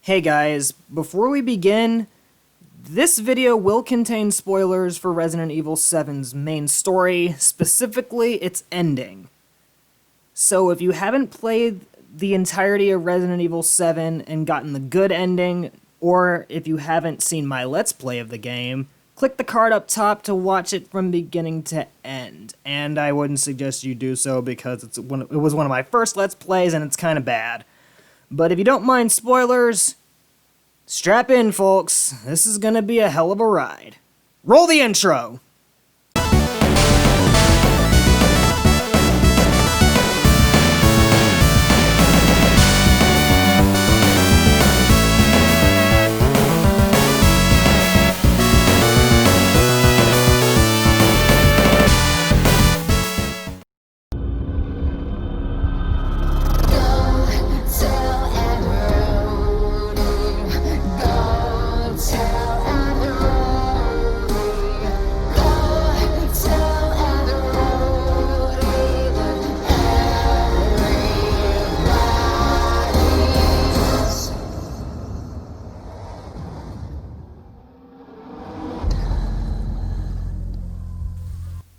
Hey guys, before we begin, this video will contain spoilers for Resident Evil 7's main story, specifically its ending. So if you haven't played the entirety of Resident Evil 7 and gotten the good ending, or if you haven't seen my Let's Play of the game, click the card up top to watch it from beginning to end. And I wouldn't suggest you do so because it was one of my first Let's Plays and it's kind of bad. But if you don't mind spoilers, strap in, folks. This is gonna be a hell of a ride. Roll the intro!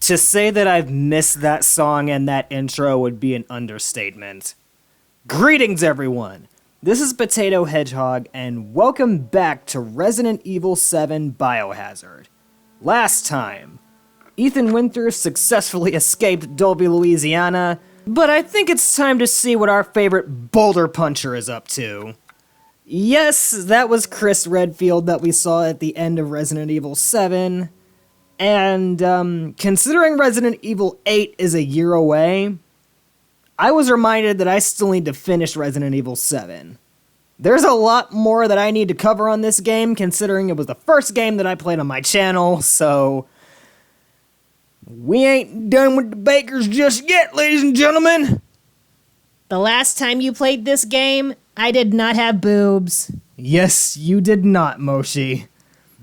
To say that I've missed that song and that intro would be an understatement. Greetings, everyone! This is Potato Hedgehog, and welcome back to Resident Evil 7 Biohazard. Last time, Ethan Winters successfully escaped Dolby, Louisiana, but I think it's time to see what our favorite boulder puncher is up to. Yes, that was Chris Redfield that we saw at the end of Resident Evil 7, and considering Resident Evil 8 is a year away, I was reminded that I still need to finish Resident Evil 7. There's a lot more that I need to cover on this game, considering it was the first game that I played on my channel, so we ain't done with the bakers just yet, ladies and gentlemen! The last time you played this game, I did not have boobs. Yes, you did not, Moshi.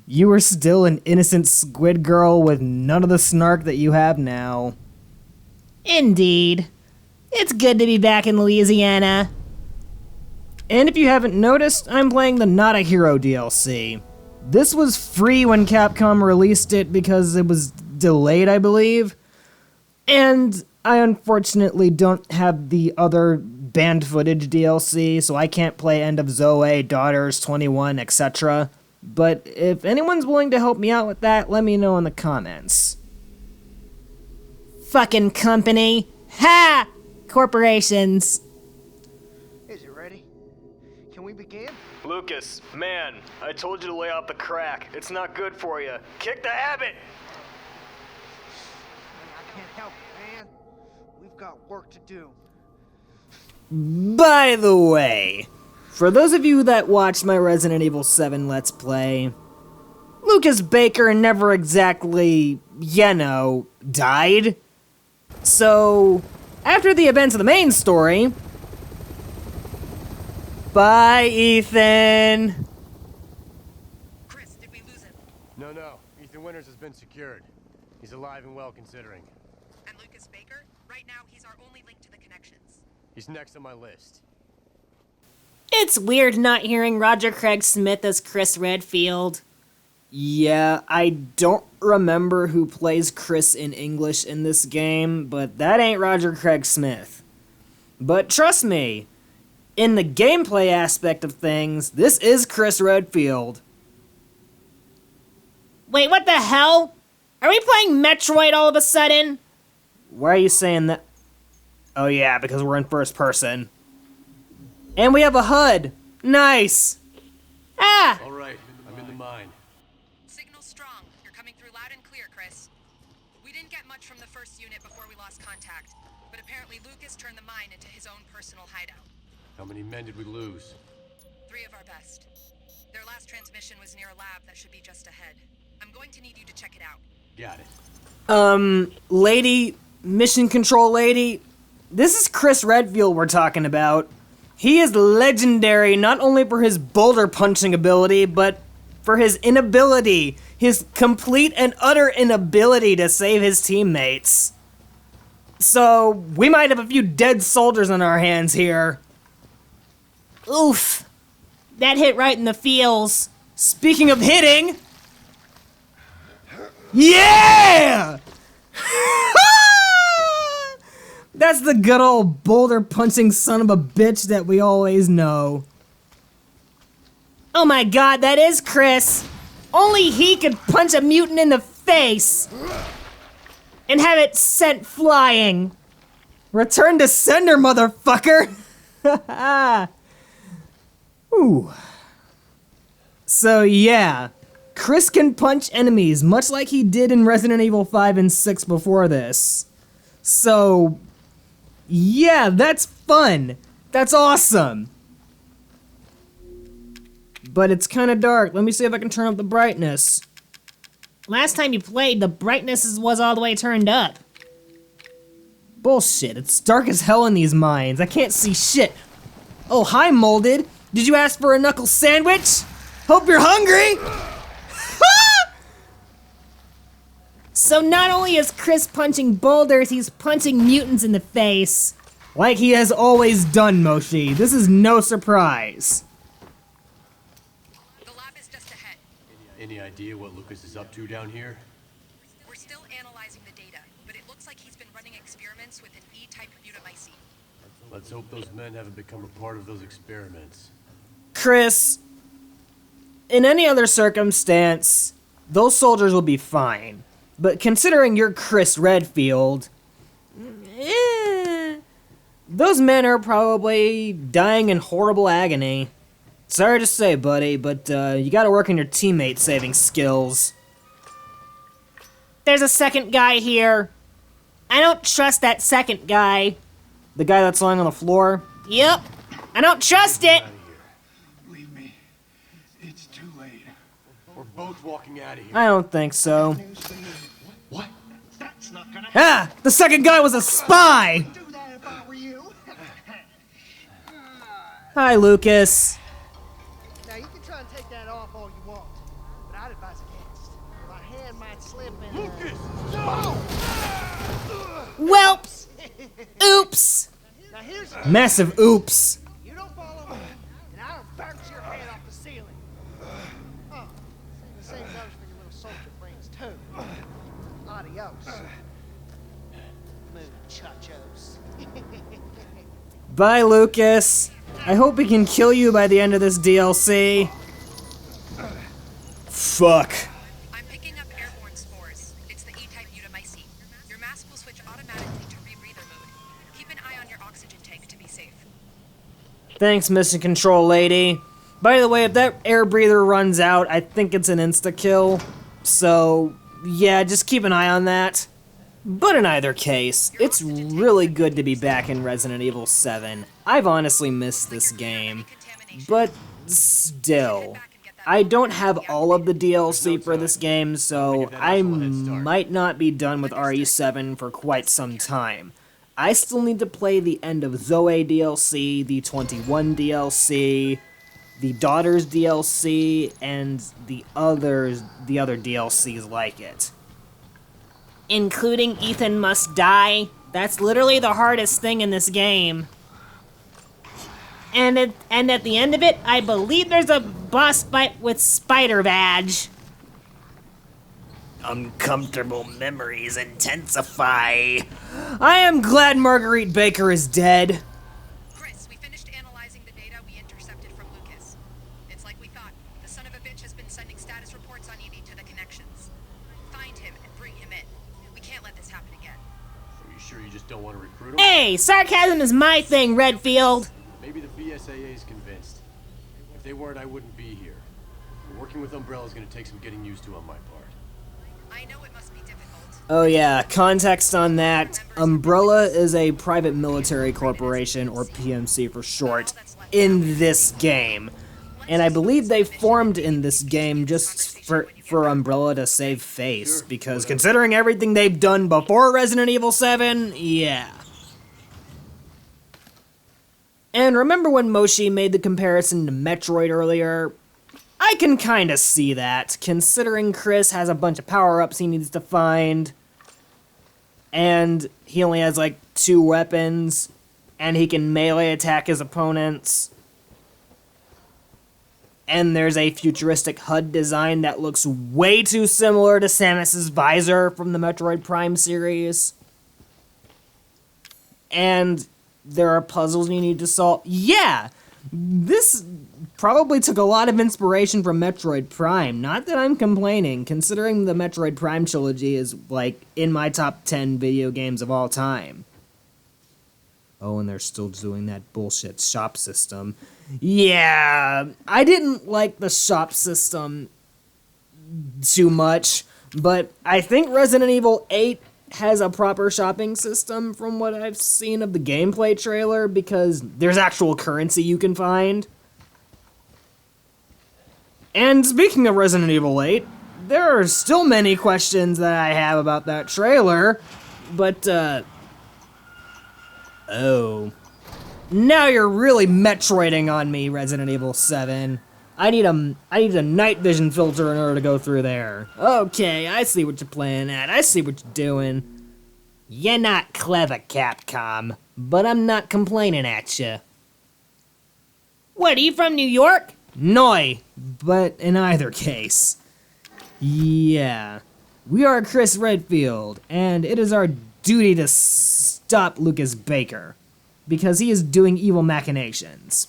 You were still an innocent squid girl with none of the snark that you have now. Indeed. It's good to be back in Louisiana. And if you haven't noticed, I'm playing the Not a Hero DLC. This was free when Capcom released it because it was delayed, I believe. And I unfortunately don't have the other banned footage DLC, so I can't play End of Zoe, Daughters, 21, etc. But if anyone's willing to help me out with that, let me know in the comments. Fucking company. Ha! Corporations. Is it ready? Can we begin? Lucas, man, I told you to lay off the crack. It's not good for you. Kick the habit! I can't help it, man. We've got work to do. By the way, for those of you that watched my Resident Evil 7 Let's Play, Lucas Baker never exactly, died. So, after the events of the main story... Bye, Ethan! Chris, did we lose him? No. Ethan Winters has been secured. He's alive and well considering. And Lucas Baker? Right now, he's our only link to the connections. He's next on my list. It's weird not hearing Roger Craig Smith as Chris Redfield. Yeah, I don't remember who plays Chris in English in this game, but that ain't Roger Craig Smith. But trust me, in the gameplay aspect of things, this is Chris Redfield. Wait, what the hell? Are we playing Metroid all of a sudden? Why are you saying that? Oh yeah, because we're in first person. And we have a HUD! Nice! Ah! All right, I'm in the mine. Signal strong. You're coming through loud and clear, Chris. We didn't get much from the first unit before we lost contact, but apparently Lucas turned the mine into his own personal hideout. How many men did we lose? 3 of our best. Their last transmission was near a lab that should be just ahead. I'm going to need you to check it out. Got it. Lady, mission control lady, this is Chris Redfield we're talking about. He is legendary not only for his boulder punching ability, but for his inability, his complete and utter inability to save his teammates. So, we might have a few dead soldiers on our hands here. Oof. That hit right in the feels. Speaking of hitting... Yeah! That's the good old boulder-punching son of a bitch that we always know. Oh my god, that is Chris. Only he could punch a mutant in the face and have it sent flying. Return to sender, motherfucker! Ooh. So yeah, Chris can punch enemies, much like he did in Resident Evil 5 and 6 before this. So, yeah, that's fun. That's awesome. But it's kind of dark. Let me see if I can turn up the brightness. Last time you played, the brightness was all the way turned up. Bullshit, it's dark as hell in these mines. I can't see shit. Oh, hi, Molded. Did you ask for a knuckle sandwich? Hope you're hungry! So not only is Chris punching boulders, he's punching mutants in the face. Like he has always done, Moshi. This is no surprise. The lab is just ahead. Any idea what Lucas is up to down here? We're still analyzing the data, but it looks like he's been running experiments with an E-type butamycete. Let's hope those men haven't become a part of those experiments. Chris, in any other circumstance, those soldiers will be fine. But considering you're Chris Redfield, those men are probably dying in horrible agony. Sorry to say, buddy, but you gotta work on your teammate saving skills. There's a second guy here. I don't trust that second guy. The guy that's lying on the floor? Yep. I don't trust it. Believe me, it's too late. We're both walking out of here. I don't think so. What? That's not gonna Ah! The second guy was a spy! do that if I were you. Hi, Lucas. Now, you can try and take that off all you want, but I'd advise against. My hand might slip and... Lucas! Well, oops. Now, here's... Massive oops. You don't follow me, and I don't bounce your head off the ceiling. Oh, the same goes for your little soldier friends, too. Adios. Muchachos. Bye, Lucas. I hope he can kill you by the end of this DLC. Fuck. I'm picking up airborne spores. It's the E-type butamycete. Your mask will switch automatically to rebreather mode. Keep an eye on your oxygen tank to be safe. Thanks, Mission Control Lady. By the way, if that air breather runs out, I think it's an insta-kill. So, yeah, just keep an eye on that. But in either case, it's really good to be back in Resident Evil 7. I've honestly missed this game. But still, I don't have all of the DLC for this game, so I might not be done with RE7 for quite some time. I still need to play the End of Zoe DLC, the 21 DLC, the Daughters DLC, and the other DLCs like it. Including Ethan Must Die. That's literally the hardest thing in this game. And at the end of it, I believe there's a boss fight with Spider Badge. Uncomfortable memories intensify. I am glad Marguerite Baker is dead. Chris, we finished analyzing the data we intercepted from Lucas. It's like we thought. The son of a bitch has been sending status reports on Evie to the connections. Find him and bring him in. We can't let this happen again. Are you sure you just don't want to recruit him? Hey, sarcasm is my thing, Redfield. Maybe the BSAA is convinced. If they weren't, I wouldn't be here. Working with Umbrella is going to take some getting used to on my part. I know it must be difficult. Oh yeah, context on that. Umbrella is a private military corporation, or PMC for short, in this game. And I believe they formed in this game just for Umbrella to save face, because considering everything they've done before Resident Evil 7, yeah. And remember when Moshi made the comparison to Metroid earlier? I can kinda see that, considering Chris has a bunch of power-ups he needs to find, and he only has like 2 weapons, and he can melee attack his opponents. And there's a futuristic HUD design that looks way too similar to Samus's visor from the Metroid Prime series. And there are puzzles you need to solve. Yeah! This probably took a lot of inspiration from Metroid Prime. Not that I'm complaining, considering the Metroid Prime trilogy is, like, in my top 10 video games of all time. Oh, and they're still doing that bullshit shop system. Yeah, I didn't like the shop system too much, but I think Resident Evil 8 has a proper shopping system from what I've seen of the gameplay trailer, because there's actual currency you can find. And speaking of Resident Evil 8, there are still many questions that I have about that trailer, but, oh. Now you're really Metroiding on me, Resident Evil 7. I need a night vision filter in order to go through there. Okay, I see what you're playing at. I see what you're doing. You're not clever, Capcom, but I'm not complaining at you. What, are you from New York? Noi, but in either case. Yeah. We are Chris Redfield, and it is our duty to stop Lucas Baker, because he is doing evil machinations.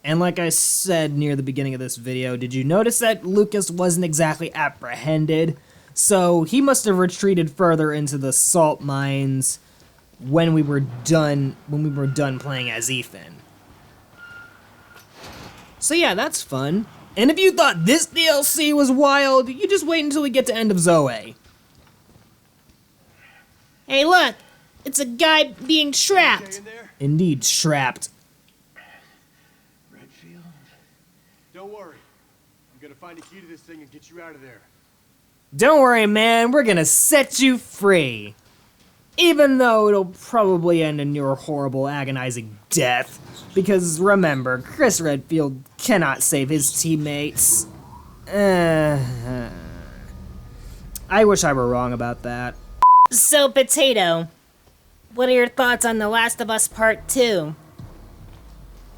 And like I said near the beginning of this video, did you notice that Lucas wasn't exactly apprehended? So he must have retreated further into the salt mines when we were done playing as Ethan. So yeah, that's fun. And if you thought this DLC was wild, you just wait until we get to End of Zoe. Hey, look! It's a guy being trapped! In there? Indeed, trapped. Redfield? Don't worry. I'm gonna find a key to this thing and get you out of there. Don't worry, man, we're gonna set you free. Even though it'll probably end in your horrible, agonizing death. Because remember, Chris Redfield cannot save his teammates. I wish I were wrong about that. So, Potato, what are your thoughts on The Last of Us Part 2?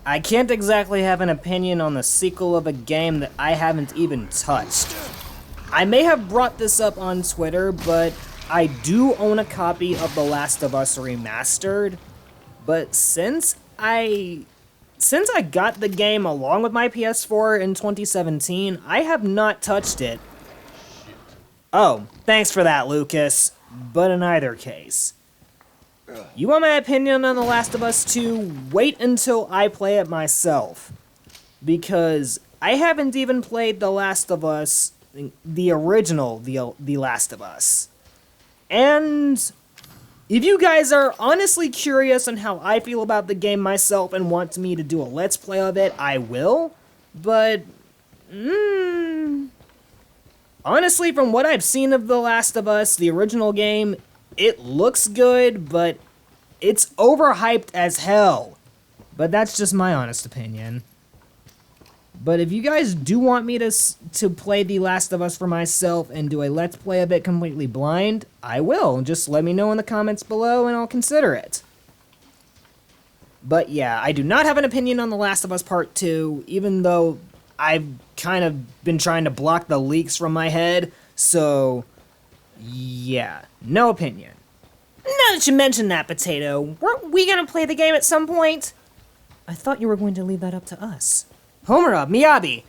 I can't exactly have an opinion on the sequel of a game that I haven't even touched. I may have brought this up on Twitter, but I do own a copy of The Last of Us Remastered, but since I got the game along with my PS4 in 2017, I have not touched it. Oh, thanks for that, Lucas. But in either case, you want my opinion on The Last of Us 2? Wait until I play it myself. Because I haven't even played The Last of Us, the original The Last of Us. And if you guys are honestly curious on how I feel about the game myself and want me to do a Let's Play of it, I will. But, honestly, from what I've seen of The Last of Us, the original game, it looks good, but it's overhyped as hell. But that's just my honest opinion. But if you guys do want me to play The Last of Us for myself and do a Let's Play of it completely blind, I will. Just let me know in the comments below and I'll consider it. But yeah, I do not have an opinion on The Last of Us Part 2, even though I've kind of been trying to block the leaks from my head, so yeah, no opinion. Now that you mention that, Potato, weren't we gonna play the game at some point? I thought you were going to leave that up to us. Homura, Miyabi,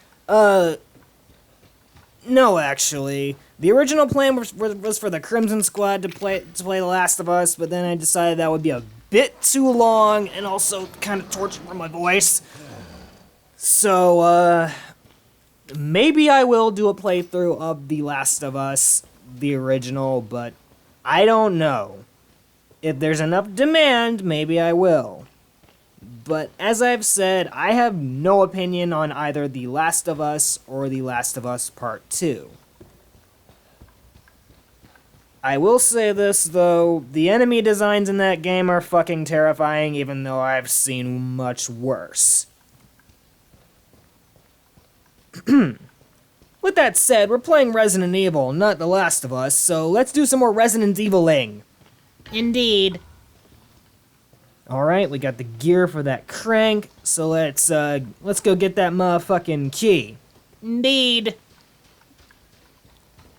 no, actually. The original plan was for the Crimson Squad to play The Last of Us, but then I decided that would be a bit too long and also kind of torture for my voice. So, maybe I will do a playthrough of The Last of Us, the original, but I don't know. If there's enough demand, maybe I will. But as I've said, I have no opinion on either The Last of Us or The Last of Us Part 2. I will say this, though, the enemy designs in that game are fucking terrifying, even though I've seen much worse. With that said, we're playing Resident Evil, not The Last of Us, so let's do some more Resident Evil-ing. Indeed. Alright, we got the gear for that crank, so let's go get that motherfucking key. Indeed.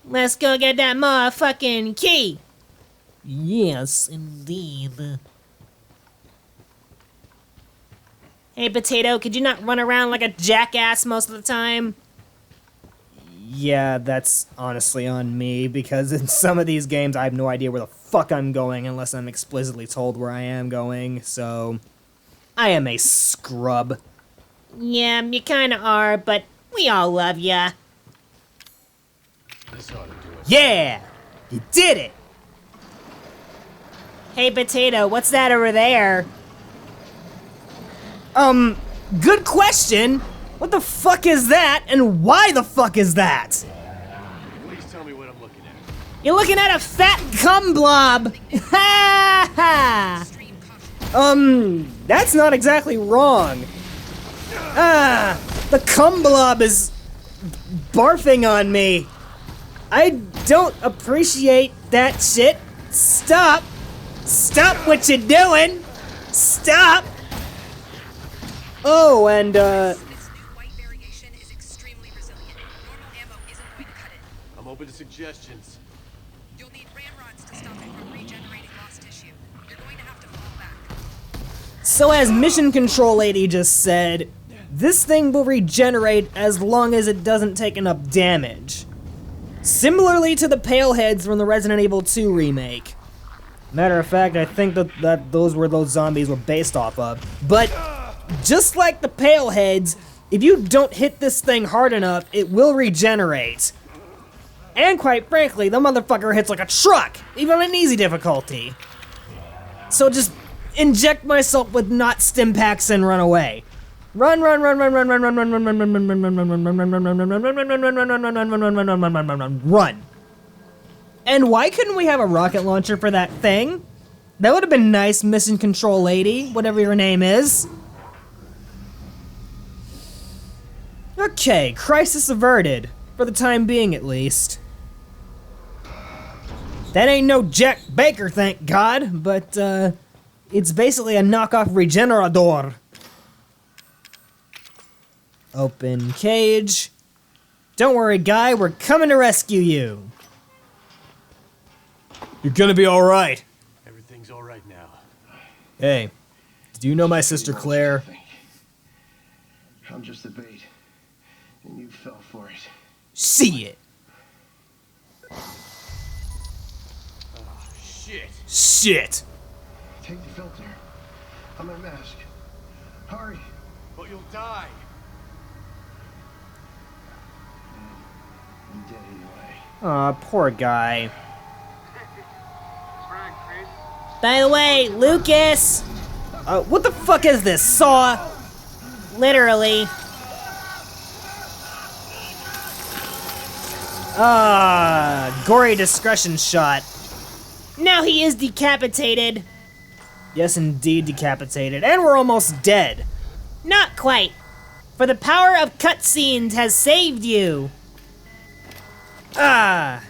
Let's go get that motherfucking key. Yes. Indeed. Hey, Potato, could you not run around like a jackass most of the time? Yeah, that's honestly on me, because in some of these games I have no idea where the fuck I'm going unless I'm explicitly told where I am going, so I am a scrub. Yeah, you kinda are, but we all love ya. This ought to do it. Yeah! You did it! Hey, Potato, what's that over there? Good question! What the fuck is that, and why the fuck is that? Please tell me what I'm looking at. You're looking at a fat cum blob! Ha ha! Extreme caution. That's not exactly wrong. The cum blob is barfing on me. I don't appreciate that shit. Stop. Stop what you're doing. Stop. Oh, and, This new white variation is extremely resilient. Normal ammo isn't going to cut it. I'm open to suggestions. You'll need ramrods to stop it from regenerating lost tissue. You're going to have to fall back. so as Mission Control Lady just said, this thing will regenerate as long as it doesn't take enough damage. Similarly to the Paleheads from the Resident Evil 2 remake. Matter of fact, I think that those were those zombies were based off of. But just like the Paleheads, if you don't hit this thing hard enough, it will regenerate. And quite frankly, the motherfucker hits like a truck, even on an easy difficulty. So just inject myself with not stim packs and run away. Run. And why couldn't we have a rocket launcher for that thing? That would have been nice, Mission Control Lady, whatever your name is. Okay, crisis averted. For the time being, at least. That ain't no Jack Baker, thank God, but, it's basically a knockoff Regenerador. Open cage. Don't worry, guy, we're coming to rescue you. You're gonna be alright. Everything's all right now. Hey, do you know my sister Claire? I'm just the bait, and you fell for it. See it. Shit. Shit. Take the filter. I'm a mask. Hurry. But you'll die. I'm dead anyway. Aw, poor guy. By the way, Lucas! What the fuck is this, Saw? Literally. Gory discretion shot. Now he is decapitated. Yes, indeed, decapitated. And we're almost dead. Not quite. For the power of cutscenes has saved you. Ah.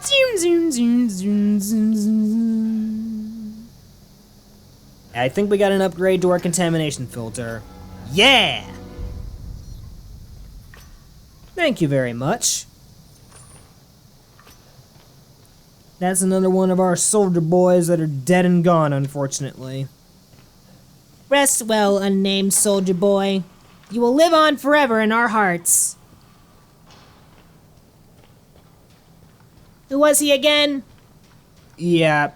Zoom, zoom, zoom, zoom, zoom, zoom. I think we got an upgrade to our contamination filter. Yeah! Thank you very much. That's another one of our soldier boys that are dead and gone, unfortunately. Rest well, unnamed soldier boy. You will live on forever in our hearts. Who was he again? Yeah.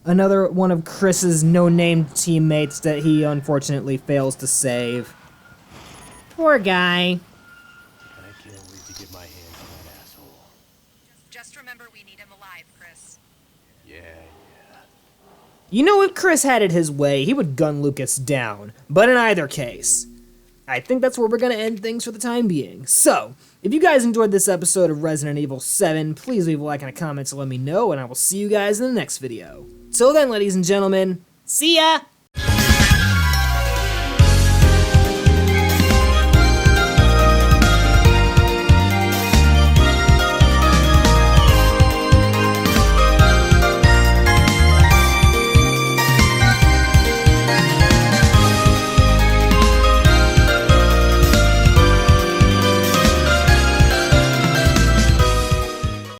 Another one of Chris's no-named teammates that he unfortunately fails to save. Poor guy. I can't wait to get my hands on that asshole. Just remember we need him alive, Chris. Yeah. You know, if Chris had it his way, he would gun Lucas down. But in either case, I think that's where we're gonna end things for the time being. So, if you guys enjoyed this episode of Resident Evil 7, please leave a like and a comment to let me know, and I will see you guys in the next video. Till then, ladies and gentlemen, See ya!